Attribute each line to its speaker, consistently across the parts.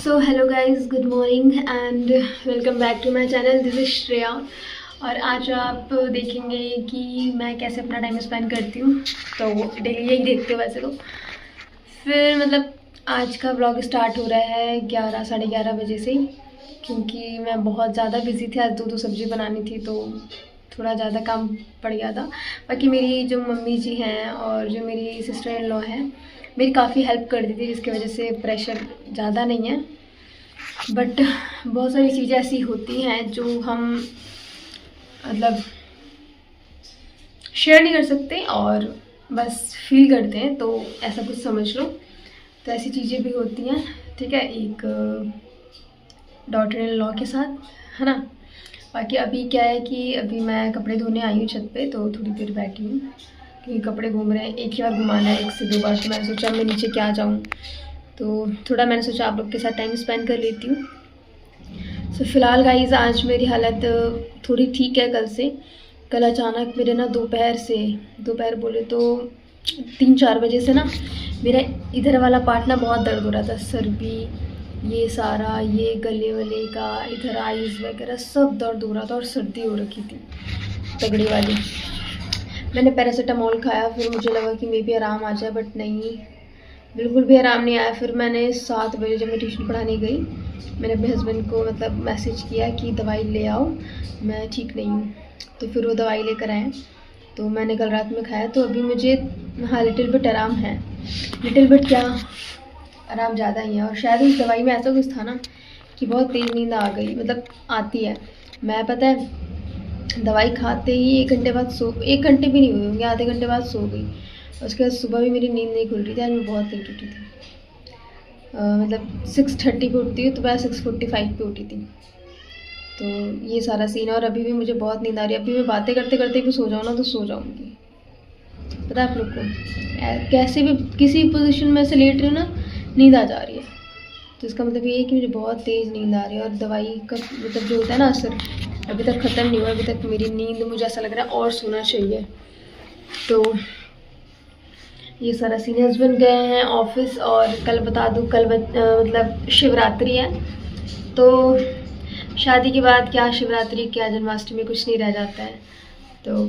Speaker 1: So hello guys, good morning and welcome back to my channel. This is Shreya. और आज आप देखेंगे कि मैं कैसे अपना टाइम स्पेंड करती हूँ। तो डेली यही देखते हो वैसे तो। फिर मतलब आज का व्लॉग स्टार्ट हो रहा है 11 साढ़े 11 बजे से, क्योंकि मैं बहुत ज़्यादा बिजी थी। आज दो सब्ज़ी बनानी थी तो थोड़ा ज़्यादा काम पड़ गया था। बाकी मेरी जो मम्मी जी हैं और जो मेरी सिस्टर इन लॉ हैं, मेरी काफ़ी हेल्प कर दी थी, जिसकी वजह से प्रेशर ज़्यादा नहीं है। बट बहुत सारी चीज़ें ऐसी होती हैं जो हम मतलब शेयर नहीं कर सकते और बस फील करते हैं, तो ऐसा कुछ समझ लो। तो ऐसी चीज़ें भी होती हैं, ठीक है, एक डॉटर इन लॉ के साथ, है ना। बाकी अभी क्या है कि अभी मैं कपड़े धोने आई हूँ छत पे, तो थोड़ी देर बैठी हूँ क्योंकि कपड़े घूम रहे हैं। एक ही बार घुमाना है, 1 से 2 बार। तो मैंने सोचा मैं नीचे क्या जाऊँ, तो थोड़ा मैंने सोचा आप लोग के साथ टाइम स्पेंड कर लेती हूँ। सो फिलहाल गाइज़ आज मेरी हालत थोड़ी ठीक है कल से। कल अचानक मेरे ना दोपहर बोले तो 3-4 बजे से ना मेरा इधर वाला पार्ट ना बहुत दर्द हो रहा था। सर भी, ये सारा, ये गले वले का, इधर आईज़ वगैरह सब दर्द हो रहा था और सर्दी हो रखी थी तगड़ी वाली। मैंने पैरासीटामोल खाया, फिर मुझे लगा कि मे भी आराम आ जाए, बट नहीं, बिल्कुल भी आराम नहीं आया। फिर मैंने 7 बजे जब मैं ट्यूशन पढ़ाने गई, मैंने अपने हस्बैंड को मतलब मैसेज किया कि दवाई ले आओ, मैं ठीक नहीं हूँ। तो फिर वो दवाई लेकर आए, तो मैंने कल रात में खाया। तो अभी मुझे हाँ लिटिल बिट आराम है, लिटिल बिट क्या, आराम ज़्यादा ही है। और शायद उस दवाई में ऐसा कुछ था ना कि बहुत तेज़ नींद आ गई, मतलब आती है। मैं पता है दवाई खाते ही 1 घंटे बाद 1 घंटे भी नहीं हुए होंगे, आधे घंटे बाद सो गई। उसके बाद सुबह भी मेरी नींद नहीं खुल रही थी। आज मैं बहुत लेट उठी थी, मतलब 6:30 पे उठती हूँ तो मैं 6:45 पे उठी थी। तो ये सारा सीन है। और अभी भी मुझे बहुत नींद आ रही है। अभी मैं बातें करते करते भी सो जाऊँ ना तो सो जाऊँगी, पता है आप लोग को। कैसे भी किसी पोजीशन में से लेट रही हूँ ना, नींद आ जा रही है। तो इसका मतलब ये है कि मुझे बहुत तेज़ नींद आ रही है। और दवाई का मतलब जो होता है ना असर, अभी तक ख़त्म नहीं हुआ। अभी तक मेरी नींद, मुझे ऐसा लग रहा है और सोना चाहिए। तो ये सारा सीन। हस्बैंड गए हैं ऑफिस, और कल बता दूँ, कल मतलब शिवरात्रि है। तो शादी के बाद क्या शिवरात्रि, क्या जन्माष्टमी, कुछ नहीं रह जाता है। तो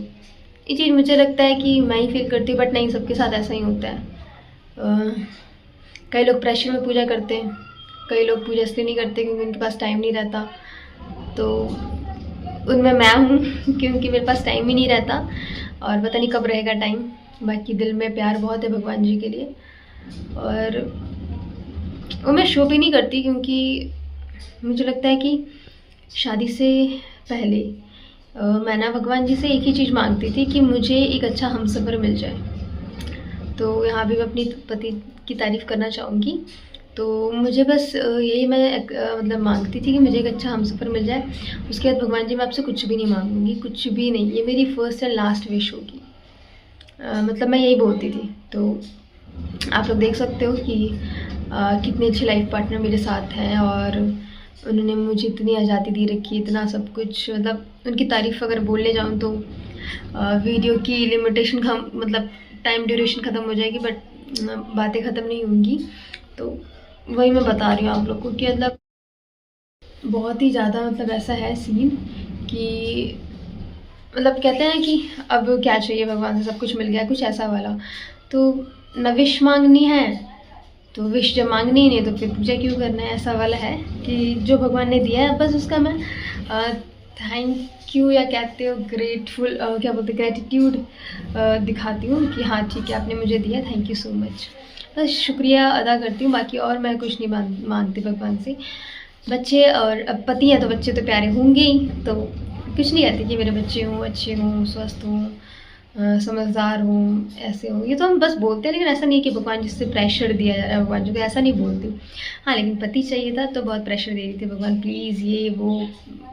Speaker 1: ये चीज़ मुझे लगता है कि मैं ही फील करती हूँ, बट नहीं, सबके साथ ऐसा ही होता है। कई लोग प्रेशर में पूजा करते हैं, कई लोग पूजा इसलिए नहीं करते क्योंकि उनके पास टाइम नहीं रहता। तो उनमें मैं हूँ क्योंकि मेरे पास टाइम ही नहीं रहता, और पता नहीं कब रहेगा टाइम। बाकी दिल में प्यार बहुत है भगवान जी के लिए, और वो मैं शो भी नहीं करती, क्योंकि मुझे लगता है कि शादी से पहले मैं ना भगवान जी से एक ही चीज़ मांगती थी कि मुझे एक अच्छा हमसफ़र मिल जाए। तो यहाँ भी मैं अपनी पति की तारीफ़ करना चाहूँगी। तो मुझे बस यही मैं मतलब मांगती थी कि मुझे एक अच्छा हमसफ़र मिल जाए। उसके बाद भगवान जी मैं आपसे कुछ भी नहीं मांगूंगी, कुछ भी नहीं। ये मेरी फर्स्ट एंड लास्ट विश होगी, मतलब मैं यही बोलती थी। तो आप लोग देख सकते हो कि कितने अच्छे लाइफ पार्टनर मेरे साथ हैं, और उन्होंने मुझे इतनी आज़ादी दे रखी है, इतना सब कुछ। मतलब उनकी तारीफ़ अगर बोलने जाऊँ तो वीडियो की लिमिटेशन मतलब टाइम ड्यूरेशन ख़त्म हो जाएगी, बट बातें ख़त्म नहीं होंगी। तो वही मैं बता रही हूँ आप लोग को कि मतलब बहुत ही ज़्यादा मतलब ऐसा है सीन कि मतलब कहते हैं कि अब क्या चाहिए, भगवान से सब कुछ मिल गया, कुछ ऐसा वाला। तो न विश मांगनी है, तो विश जब मांगनी ही नहीं तो फिर पूजा क्यों करना है, ऐसा वाला है कि जो भगवान ने दिया है बस उसका मैं थैंक यू, या कहते हो ग्रेटफुल, क्या बोलते, ग्रेटिट्यूड दिखाती हूँ कि हाँ ठीक है, आपने मुझे दिया, थैंक यू सो मच। बस शुक्रिया अदा करती हूँ। बाकी और मैं कुछ नहीं मांगती भगवान से। बच्चे और अब पति हैं तो बच्चे तो प्यारे होंगे ही, तो कुछ नहीं कहती कि मेरे बच्चे हों, अच्छे हों, स्वस्थ हों, समझदार हों, ऐसे हों। ये तो हम बस बोलते हैं, लेकिन ऐसा नहीं है कि भगवान जी से प्रेशर दिया जा रहा है भगवान जी को, ऐसा नहीं बोलती। हाँ, लेकिन पति चाहिए था तो बहुत प्रेशर दे रही थी, भगवान प्लीज़ ये वो।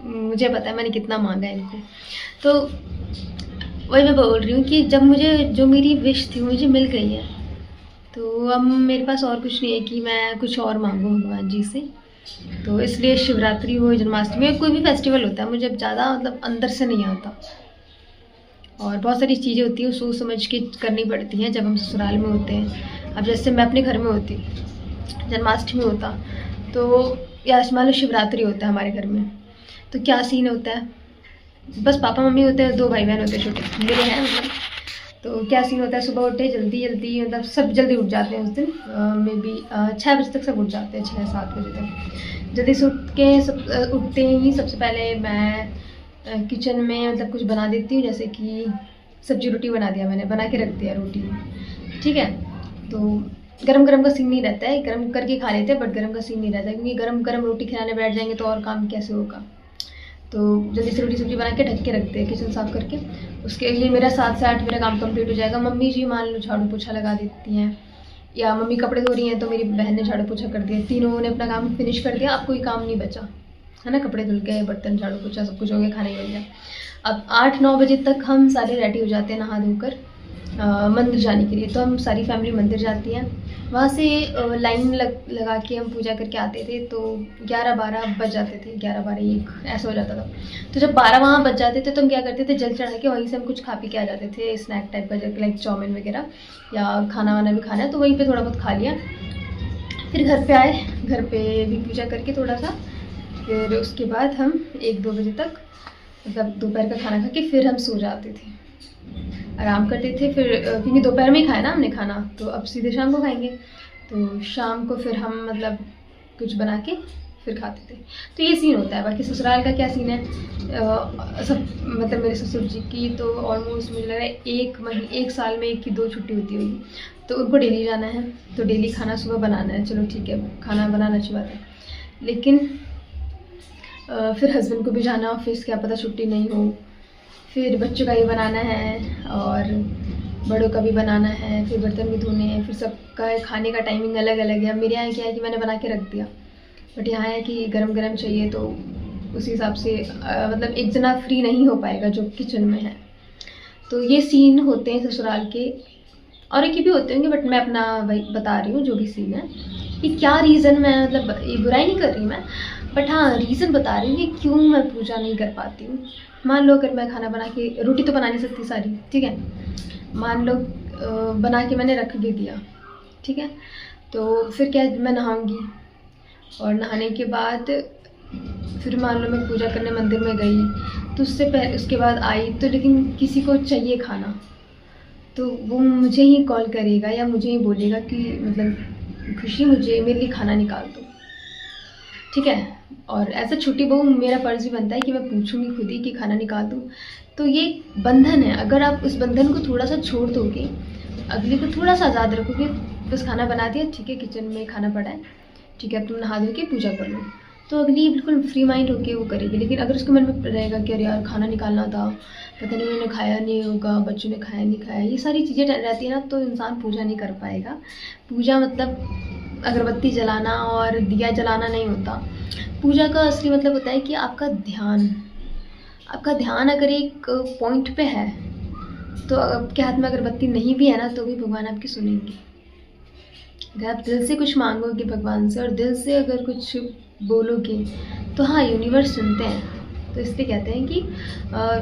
Speaker 1: मुझे पता है मैंने कितना मांगा है इनको। तो वही मैं बोल रही हूँ कि जब मुझे जो मेरी विश थी मुझे मिल गई है, तो अब मेरे पास और कुछ नहीं है कि मैं कुछ और मांगूँ भगवान जी से। तो इसलिए शिवरात्रि हो, जन्माष्टमी हो, कोई भी फेस्टिवल होता है, मुझे अब ज़्यादा मतलब अंदर से नहीं आता। और बहुत सारी चीज़ें होती हैं सोच समझ के करनी पड़ती हैं जब हम ससुराल में होते हैं। अब जैसे मैं अपने घर में होती, जन्माष्टमी होता तो या मान लो शिवरात्रि होता है हमारे घर में, तो क्या सीन होता है, बस पापा मम्मी होते हैं, 2 भाई बहन होते हैं छोटे मेरे हैं मतलब। तो क्या सीन होता है, सुबह उठे जल्दी जल्दी, मतलब सब जल्दी उठ जाते हैं उस दिन, मे बी 6 बजे तक सब उठ जाते हैं, 6-7 बजे तक जल्दी से उठ के सब उठते ही सबसे पहले मैं किचन में मतलब कुछ बना देती हूँ, जैसे कि सब्जी रोटी बना दिया, मैंने बना के रख दिया रोटी, ठीक है। तो गरम गरम का सीन नहीं रहता है, गरम करके खा लेते हैं, बट गरम का सीन नहीं रहता है, क्योंकि गरम गरम रोटी खिलाने बैठ जाएंगे तो और काम कैसे होगा। तो जल्दी से रोटी सब्जी बना के ढक के रखते हैं किचन साफ़ करके। उसके लिए मेरा 7 से 8 मेरा काम कंप्लीट हो जाएगा। मम्मी जी मान लो झाड़ू पोछा लगा देती हैं, या मम्मी कपड़े धो रही हैं तो मेरी बहन ने झाड़ू पोछा कर दिया, तीनों ने अपना काम फिनिश कर दिया, अब कोई काम नहीं बचा है ना। कपड़े धुल गए, बर्तन झाड़ू पोछा सब कुछ हो गया, खाना ही बन गया। अब 8-9 बजे तक हम सारे रेडी हो जाते हैं नहा धोकर मंदिर जाने के लिए। तो हम सारी फैमिली मंदिर जाती हैं, वहाँ से लाइन लगा के हम पूजा करके आते थे। तो 11-12 बज जाते थे, 11-12-1 ऐसा हो जाता था। तो जब 12 वहाँ बज जाते थे तो हम क्या करते थे, जल चढ़ा के वहीं से हम कुछ खा पी के आ जाते थे, स्नैक टाइप का, जैसे लाइक चाउमीन वगैरह, या खाना वाना भी खाना है तो वहीं पर थोड़ा बहुत खा लिया। फिर घर पर आए, घर पर भी पूजा करके थोड़ा सा, फिर उसके बाद हम 1-2 बजे तक मतलब दोपहर का खाना खा के फिर हम सो जाते थे, आराम करते थे। फिर क्योंकि दोपहर में ही खाया ना हमने खाना, तो अब सीधे शाम को खाएंगे। तो शाम को फिर हम मतलब कुछ बना के फिर खाते थे। तो ये सीन होता है। बाकी ससुराल का क्या सीन है, सब मतलब मेरे ससुर जी की तो ऑलमोस्ट मुझे लग रहा है 1 साल में 1 की 2 छुट्टी होती होगी, तो उनको डेली जाना है, तो डेली खाना सुबह बनाना है। चलो ठीक है, खाना बनाना अच्छी बात है, लेकिन फिर हस्बैंड को भी जाना ऑफिस, क्या पता छुट्टी नहीं हो, फिर बच्चों का भी बनाना है और बड़ों का भी बनाना है, फिर बर्तन भी धोने हैं, फिर सबका खाने का टाइमिंग अलग अलग है। मेरे यहाँ क्या है कि मैंने बना के रख दिया, बट यहाँ है कि गरम गरम चाहिए, तो उस हिसाब से मतलब एक जना फ्री नहीं हो पाएगा जो किचन में है। तो ये सीन होते हैं ससुराल के, और एक भी होते होंगे, बट मैं अपना वही बता रही हूँ जो भी सीन है। कि क्या रीज़न, मैं मतलब ये बुराई नहीं कर रही मैं, बट हाँ रीज़न बता रही हूँ कि क्यों मैं पूजा नहीं कर पाती हूँ। मान लो अगर मैं खाना बना के, रोटी तो बना नहीं सकती सारी, ठीक है, मान लो बना के मैंने रख भी दिया, ठीक है, तो फिर क्या, मैं नहाऊंगी, और नहाने के बाद फिर मान लो मैं पूजा करने मंदिर में गई, तो उसके बाद आई, तो लेकिन किसी को चाहिए खाना, तो वो मुझे ही कॉल करेगा या मुझे ही बोलेगा कि मतलब खुशी मुझे मेरे लिए खाना निकाल दो, ठीक है। और ऐसा छोटी बहू मेरा फ़र्ज़ भी बनता है कि मैं पूछूंगी खुद ही कि खाना निकाल दूँ। तो ये बंधन है, अगर आप उस बंधन को थोड़ा सा छोड़ दोगे, अगले को थोड़ा सा आज़ाद रखोगे, बस खाना बना दिया, ठीक है, किचन में खाना पड़ा है, ठीक है, तुम नहा धो के पूजा कर लो, तो अगली बिल्कुल फ्री माइंड होके वो करेगी। लेकिन अगर उसके मन में रहेगा कि अरे यार खाना निकालना था, पता नहीं उन्होंने खाया नहीं होगा, बच्चों ने खाया नहीं खाया, ये सारी चीज़ें रहती है ना, तो इंसान पूजा नहीं कर पाएगा। पूजा मतलब अगरबत्ती जलाना और दिया जलाना नहीं होता। पूजा का असली मतलब होता है कि आपका ध्यान अगर एक पॉइंट पे है, तो आपके हाथ में अगरबत्ती नहीं भी है ना, तो भी भगवान आपकी सुनेंगे। अगर आप दिल से कुछ मांगोगे भगवान से, और दिल से अगर कुछ बोलोगे, तो हाँ यूनिवर्स सुनते हैं। तो इसलिए कहते हैं कि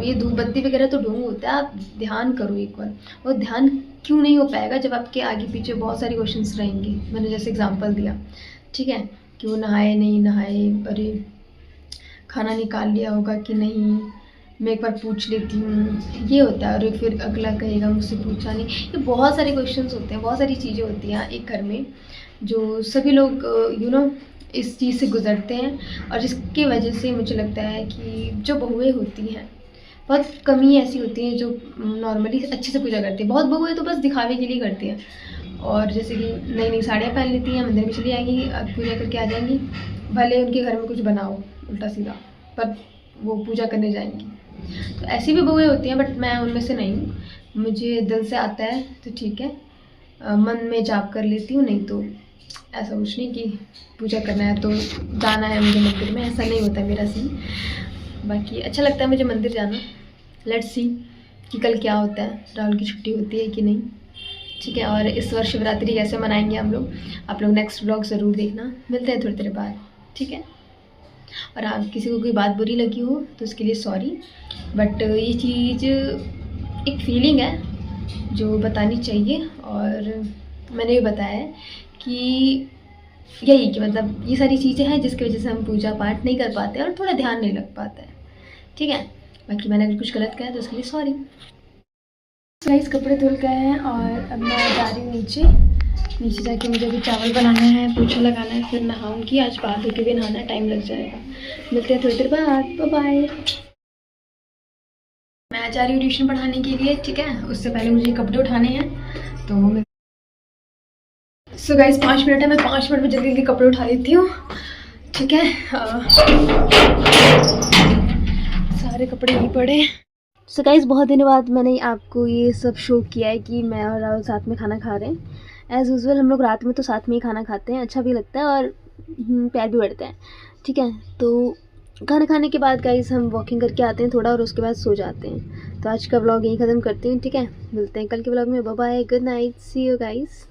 Speaker 1: ये धूप बत्ती वगैरह तो ढोंग होता है, आप ध्यान करो एक बार। और ध्यान क्यों नहीं हो पाएगा, जब आपके आगे पीछे बहुत सारे क्वेश्चंस रहेंगे। मैंने जैसे एग्जांपल दिया, ठीक है, कि वो नहाए नहीं नहाए, अरे खाना निकाल लिया होगा कि नहीं, मैं एक बार पूछ लेती हूँ, ये होता है। और फिर अगला कहेगा मुझसे पूछा नहीं, ये बहुत सारे क्वेश्चंस होते हैं, बहुत सारी चीज़ें होती हैं एक घर में, जो सभी लोग इस चीज़ से गुजरते हैं। और जिसकी वजह से मुझे लगता है कि जो बहुएँ होती हैं, बहुत कमी ऐसी होती हैं जो नॉर्मली अच्छे से पूजा करती हैं। बहुत बहुएँ तो बस दिखावे के लिए करती हैं, और जैसे कि नई नई साड़ियाँ पहन लेती हैं, मंदिर में चली आएंगी, पूजा करके आ जाएंगी, भले उनके घर में कुछ बनाओ उल्टा सीधा, पर वो पूजा करने जाएंगी। तो ऐसी भी बहुएँ होती हैं, बट मैं उनमें से नहीं हूँ। मुझे दिल से आता है तो ठीक है, मन में जाप कर लेती हूँ, नहीं तो ऐसा कुछ नहीं कि पूजा करना है तो जाना है मुझे मंदिर में, ऐसा नहीं होता मेरा सीन। बाकी अच्छा लगता है मुझे मंदिर जाना। लेट्स सी कि कल क्या होता है, राहुल की छुट्टी होती है कि नहीं, ठीक है। और इस वर्ष शिवरात्रि कैसे मनाएंगे हम लोग, आप लोग नेक्स्ट व्लॉग ज़रूर देखना। मिलते हैं थोड़ी देर बाद, ठीक है। और आप किसी को कोई बात बुरी लगी हो तो उसके लिए सॉरी, बट ये चीज़ एक फीलिंग है जो बतानी चाहिए। और मैंने भी बताया है कि यही कि मतलब ये सारी चीज़ें हैं जिसकी वजह से हम पूजा पाठ नहीं कर पाते और थोड़ा ध्यान नहीं लग पाता है, ठीक है। बाकी मैंने अगर कुछ गलत कहा तो उसके लिए सॉरी। गाइस कपड़े धुल गए हैं और अब मैं जा रही हूँ नीचे। नीचे जाके मुझे अभी चावल बनाना है, पोछा लगाना है, फिर नहाऊंगी। आज बाहर होके भी नहाना, टाइम लग जाएगा। मिलते हैं थोड़ी देर बाद, बाय बाय। मैं जा रही हूँ ट्यूशन पढ़ाने के लिए, ठीक है। उससे पहले मुझे कपड़े उठाने हैं तो सो गाइस 5 मिनट है, मैं 5 मिनट में जल्दी जल्दी कपड़े उठा लेती हूँ, ठीक है। सारे कपड़े ही पड़े। सो गाइस बहुत दिनों बाद मैंने आपको ये सब शो किया है कि मैं और राहुल साथ में खाना खा रहे हैं। एज़ यूजुअल हम लोग रात में तो साथ में ही खाना खाते हैं, अच्छा भी लगता है और प्यार भी बढ़ता है, ठीक है। तो खाना खाने के बाद गाइस हम वॉकिंग करके आते हैं थोड़ा और उसके बाद सो जाते हैं। तो आज का व्लॉग यहीं ख़त्म करती हूँ, ठीक है। मिलते हैं कल के व्लॉग में, bye bye, good night, see you guys.